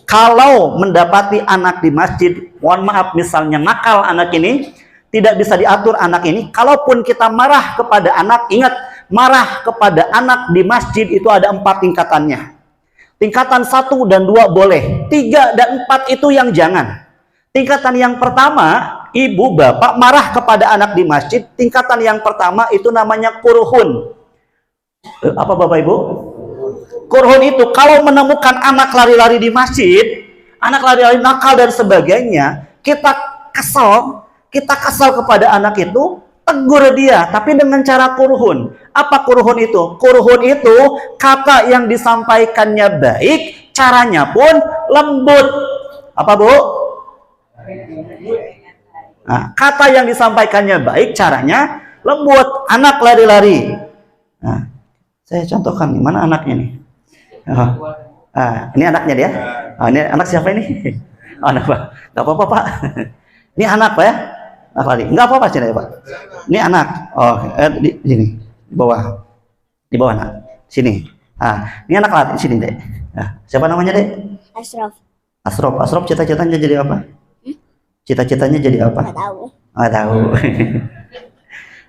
Kalau mendapati anak di masjid, mohon maaf, misalnya nakal anak ini, tidak bisa diatur anak ini. Kalaupun kita marah kepada anak, ingat, marah kepada anak di masjid itu ada 4 tingkatannya. Tingkatan 1 dan 2 boleh, 3 dan 4 itu yang jangan. Tingkatan yang pertama, ibu bapak marah kepada anak di masjid. Tingkatan yang pertama itu namanya kurhun. Apa bapak ibu? Kurhun itu kalau menemukan anak lari-lari di masjid, anak lari-lari nakal dan sebagainya, kita kesal kepada anak itu, tegur dia, tapi dengan cara kurhun. Apa kurhun itu? Kurhun itu kata yang disampaikannya baik, caranya pun lembut. Apa bu? Nah, kata yang disampaikannya baik, caranya lembut. Anak lari-lari. Nah, saya contohkan nih, mana anaknya nih? Ini anaknya dia. Ini anak siapa ini? Anak Pak. Gak apa-apa Pak. Ini anak Pak ya? Anak lari. Nggak apa-apa sih Pak. Ini anak. Di sini, di bawah nak. Sini. Ini anak lari di sini dek. Siapa namanya dek? Asraf. Asraf cita-citanya jadi apa? Cita-citanya jadi apa? Nggak tahu.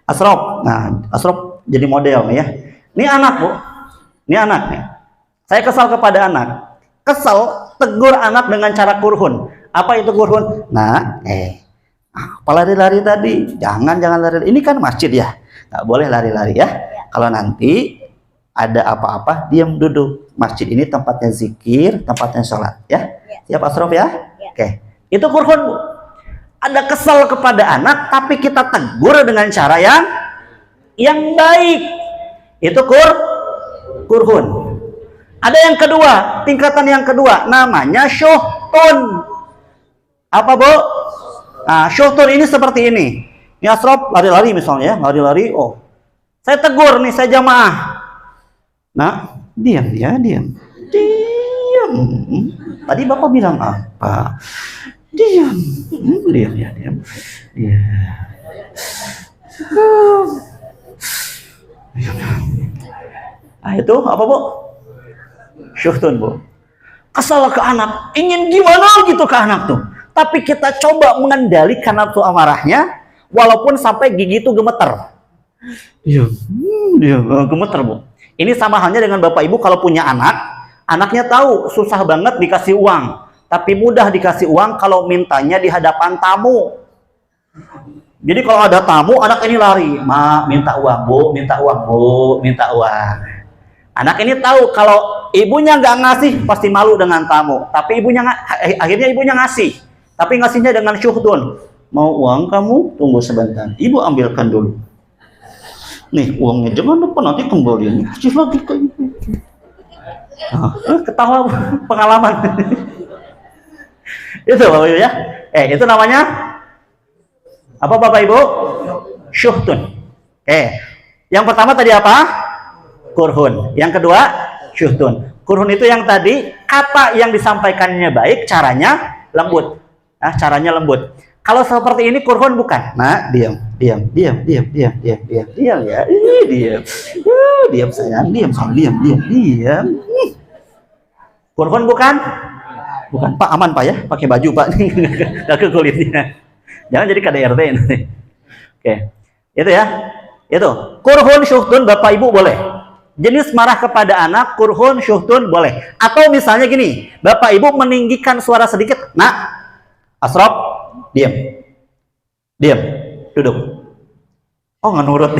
Asraf. Nah, Asraf jadi model ya. Ini anak bu. Ini anak nih. Saya kesal kepada anak. Kesal, tegur anak dengan cara kurhun. Apa itu kurhun? Nah, apa lari-lari tadi? Jangan lari. Ini kan masjid ya. Nggak boleh lari-lari ya. Kalau nanti ada apa-apa, diam duduk. Masjid ini tempatnya zikir, tempatnya sholat ya. Siap Asraf ya? Oke. Itu kurhun bu. Ada kesal kepada anak, tapi kita tegur dengan cara yang baik. Itu kurhun. Ada yang kedua, tingkatan yang kedua, namanya syuhtun. Apa bu? Nah, syuhtun ini seperti ini. Ini Asraf lari-lari misalnya, lari-lari. Oh, saya tegur nih, saya jamaah. Nah, diam. Tadi bapak bilang apa? Diam. Itu apa bu? Syuhtun bu. Kesal ke anak, ingin gimana gitu ke anak tuh. Tapi kita coba mengendalikan nafsu amarahnya, walaupun sampai gigi itu gemeter. Gemeter bu. Ini sama halnya dengan bapak ibu kalau punya anak, anaknya tahu susah banget dikasih uang, tapi mudah dikasih uang kalau mintanya di hadapan tamu. Jadi kalau ada tamu, anak ini lari, "Ma, minta uang bu, minta uang bu, minta uang." Anak ini tahu kalau ibunya nggak ngasih pasti malu dengan tamu. Tapi akhirnya ibunya ngasih. Tapi ngasihnya dengan syuhdun. "Mau uang kamu? Tunggu sebentar. Ibu ambilkan dulu. Nih uangnya, jangan lupa nanti kembaliannya. Kasih lagi ke ibu." Ketawa pengalaman. Itu Bapak Ibu ya. Itu namanya apa Bapak Ibu? Syuhdun. Yang pertama tadi apa? Kurhun. Yang kedua, syuhtun. Kurhun itu yang tadi, kata yang disampaikannya baik, caranya lembut. Caranya lembut. Kalau seperti ini kurhun bukan? Nah, diam ya. Diam sayang, diam. Kurhun bukan? Bukan. Pak, aman Pak ya, pakai baju Pak. Gak ke kulitnya. Jangan jadi KDRT nanti. Oke. Itu ya. Itu. Kurhun, syuhtun, Bapak Ibu boleh. Jenis marah kepada anak, kurhun, syuhtun boleh. Atau misalnya gini, Bapak Ibu meninggikan suara sedikit. Nak, Asraf, diam. Duduk. Oh, nggak nurut.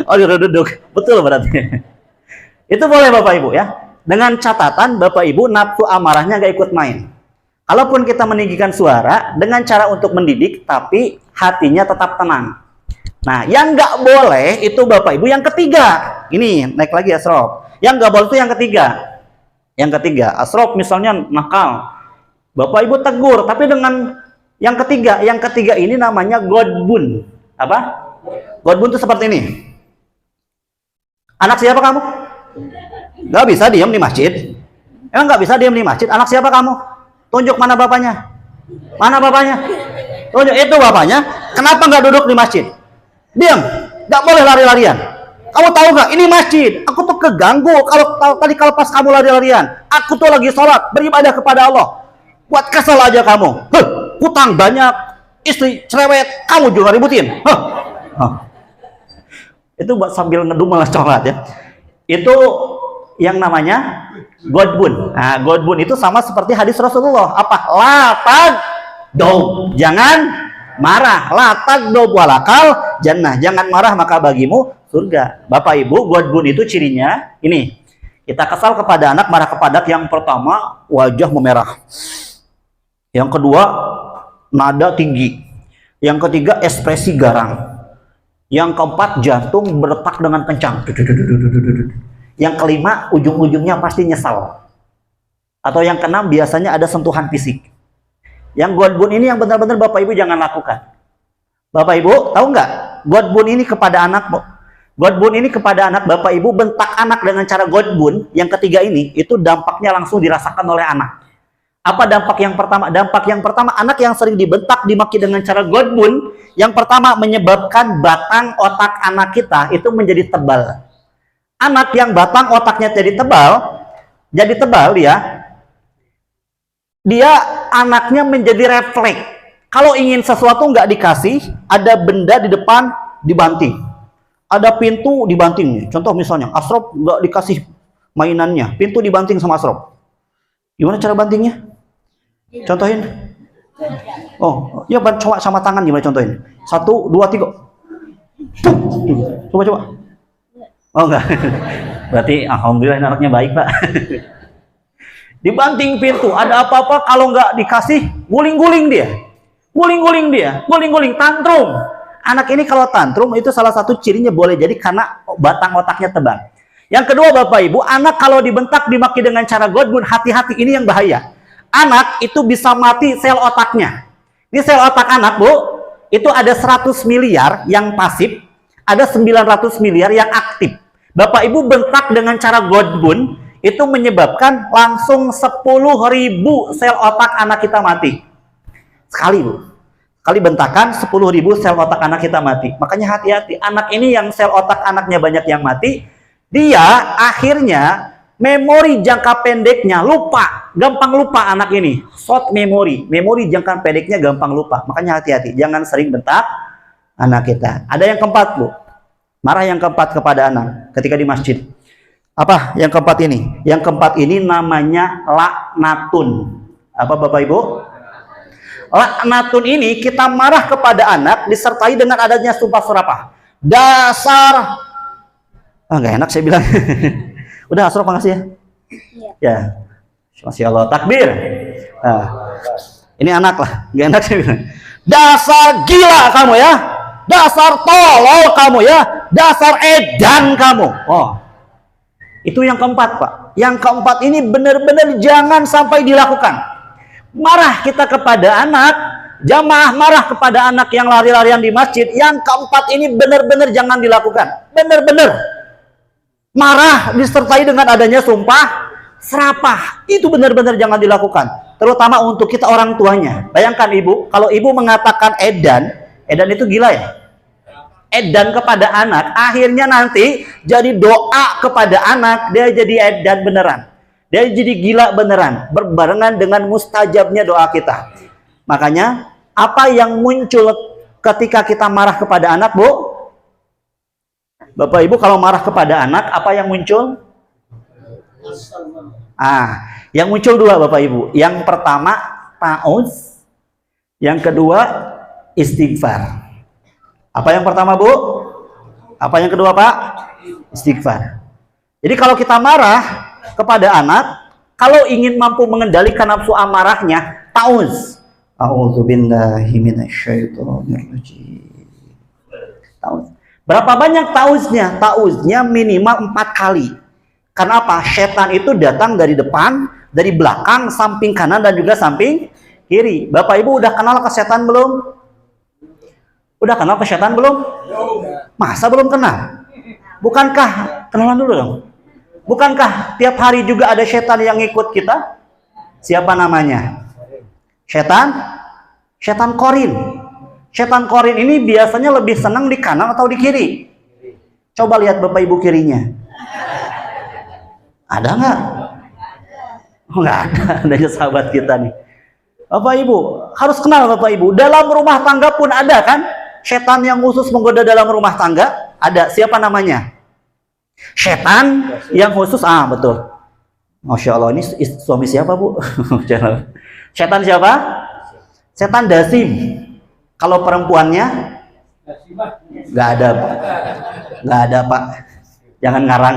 Oh, duduk. Betul berarti. Itu boleh Bapak Ibu ya. Dengan catatan Bapak Ibu nafsu amarahnya nggak ikut main. Kalaupun kita meninggikan suara dengan cara untuk mendidik, tapi hatinya tetap tenang. Nah, yang nggak boleh itu Bapak Ibu yang ketiga. Ini naik lagi Asraf. Yang nggak boleh itu yang ketiga. Yang ketiga, Asraf misalnya nakal. Bapak Ibu tegur, tapi dengan yang ketiga. Yang ketiga ini namanya godbun. Apa? Godbun itu seperti ini. Anak siapa kamu? Nggak bisa diam di masjid. Emang nggak bisa diam di masjid? Anak siapa kamu? Tunjuk mana bapaknya. Mana bapaknya? Tunjuk, itu bapaknya. Kenapa nggak duduk di masjid? Diam, nggak boleh lari-larian. Kamu tahu nggak? Ini masjid. Aku tuh keganggu kalau pas kamu lari-larian. Aku tuh lagi sholat, beribadah kepada Allah. Buat kesel aja kamu. Hutang banyak, istri cerewet, kamu juga ributin. Itu buat sambil ngedum malah sholat ya. Itu yang namanya godbun. Nah, godbun itu sama seperti hadis Rasulullah. Apa? Latag dob. Jangan marah. Latag dob walakal jannah. Jangan marah maka bagimu surga. Bapak Ibu, godbun itu cirinya ini. Kita kesal kepada anak, marah kepada anak. Yang pertama, wajah memerah. Yang kedua, nada tinggi. Yang ketiga, ekspresi garang. Yang keempat, jantung berdetak dengan kencang. Yang kelima, ujung-ujungnya pasti nyesal. Atau yang keenam, biasanya ada sentuhan fisik. Yang godbun ini yang benar-benar Bapak Ibu jangan lakukan. Bapak Ibu, tahu nggak? Godbun ini kepada anak, godbun ini kepada anak, Bapak Ibu bentak anak dengan cara godbun. Yang ketiga ini, itu dampaknya langsung dirasakan oleh anak. Apa dampak yang pertama? Dampak yang pertama, anak yang sering dibentak, dimaki dengan cara godbun, yang pertama menyebabkan batang otak anak kita itu menjadi tebal. Anak yang batang otaknya jadi tebal dia anaknya menjadi refleks. Kalau ingin sesuatu nggak dikasih, ada benda di depan dibanting, ada pintu dibanting. Contoh misalnya, Asrop nggak dikasih mainannya, pintu dibanting sama Asrop. Gimana cara bantingnya? Contohin. Oh, ya coba sama tangan gimana contohin? 1, 2, 3. Coba. Oh enggak. Berarti alhamdulillah anaknya baik, Pak. Dibanting pintu, ada apa-apa kalau nggak dikasih, guling-guling dia. Guling-guling, tantrum. Anak ini kalau tantrum itu salah satu cirinya boleh jadi karena batang otaknya tebal. Yang kedua Bapak Ibu, anak kalau dibentak, dimaki dengan cara godbun, hati-hati, ini yang bahaya. Anak itu bisa mati sel otaknya. Ini sel otak anak, Bu, itu ada 100 miliar yang pasif, ada 900 miliar yang aktif. Bapak Ibu bentak dengan cara godbun, itu menyebabkan langsung 10.000 sel otak anak kita mati. Sekali, Bu. Sekali bentakan 10.000 sel otak anak kita mati. Makanya hati-hati, anak ini yang sel otak anaknya banyak yang mati, dia akhirnya memori jangka pendeknya lupa, gampang lupa anak ini. Short memory, memori jangka pendeknya gampang lupa. Makanya hati-hati, jangan sering bentak anak kita. Ada yang keempat, Bu. Marah yang keempat kepada anak ketika di masjid. Apa yang keempat ini? Yang keempat ini namanya laknatun. Apa Bapak Ibu? Laknatun ini kita marah kepada anak disertai dengan adanya sumpah serapah. Dasar. Nggak enak saya bilang. Udah Asrop makasih ya. Ya. Masya Allah. Takbir. Nah, ini anak lah. Nggak enak saya bilang. Dasar gila kamu ya. Dasar tolol kamu ya. Dasar edan kamu. Oh. Itu yang keempat, Pak. Yang keempat ini benar-benar jangan sampai dilakukan. Marah kita kepada anak, jamaah marah kepada anak yang lari-larian di masjid. Yang keempat ini benar-benar jangan dilakukan. Benar-benar. Marah disertai dengan adanya sumpah serapah. Itu benar-benar jangan dilakukan. Terutama untuk kita orang tuanya. Bayangkan Ibu, kalau Ibu mengatakan edan itu gila ya. Edan kepada anak, akhirnya nanti jadi doa kepada anak, dia jadi edan beneran. Dia jadi gila beneran, berbarengan dengan mustajabnya doa kita. Makanya, apa yang muncul ketika kita marah kepada anak, Bu? Bapak Ibu kalau marah kepada anak, apa yang muncul? Yang muncul dua Bapak Ibu. Yang pertama, ta'uz. Yang kedua, istighfar. Apa yang pertama, Bu? Apa yang kedua, Pak? Istighfar. Jadi kalau kita marah kepada anak, kalau ingin mampu mengendalikan nafsu amarahnya, ta'uz. A'udzubillahi minasyaitonirrajim. Ta'uz. Berapa banyak ta'uznya? Ta'uznya minimal 4 kali. Karena apa? Setan itu datang dari depan, dari belakang, samping kanan, dan juga samping kiri. Bapak Ibu udah kenal ke setan belum? Udah kenal ke setan belum? Masa belum kenal? Bukankah, kenalan dulu dong. Bukankah tiap hari juga ada setan yang ikut kita? Siapa namanya? Setan korin. Setan korin ini biasanya lebih senang di kanan atau di kiri? Coba lihat bapak ibu kirinya. Ada nggak? Oh, nggak ada. Adanya sahabat kita nih. Bapak ibu harus kenal bapak ibu. Dalam rumah tangga pun ada kan? Setan yang khusus menggoda dalam rumah tangga ada. Siapa namanya? Setan yang khusus. Betul. Masya Allah, ini suami siapa bu? Setan siapa? Setan dasim. Kalau perempuannya nggak ada, nggak ada pak. Jangan ngarang.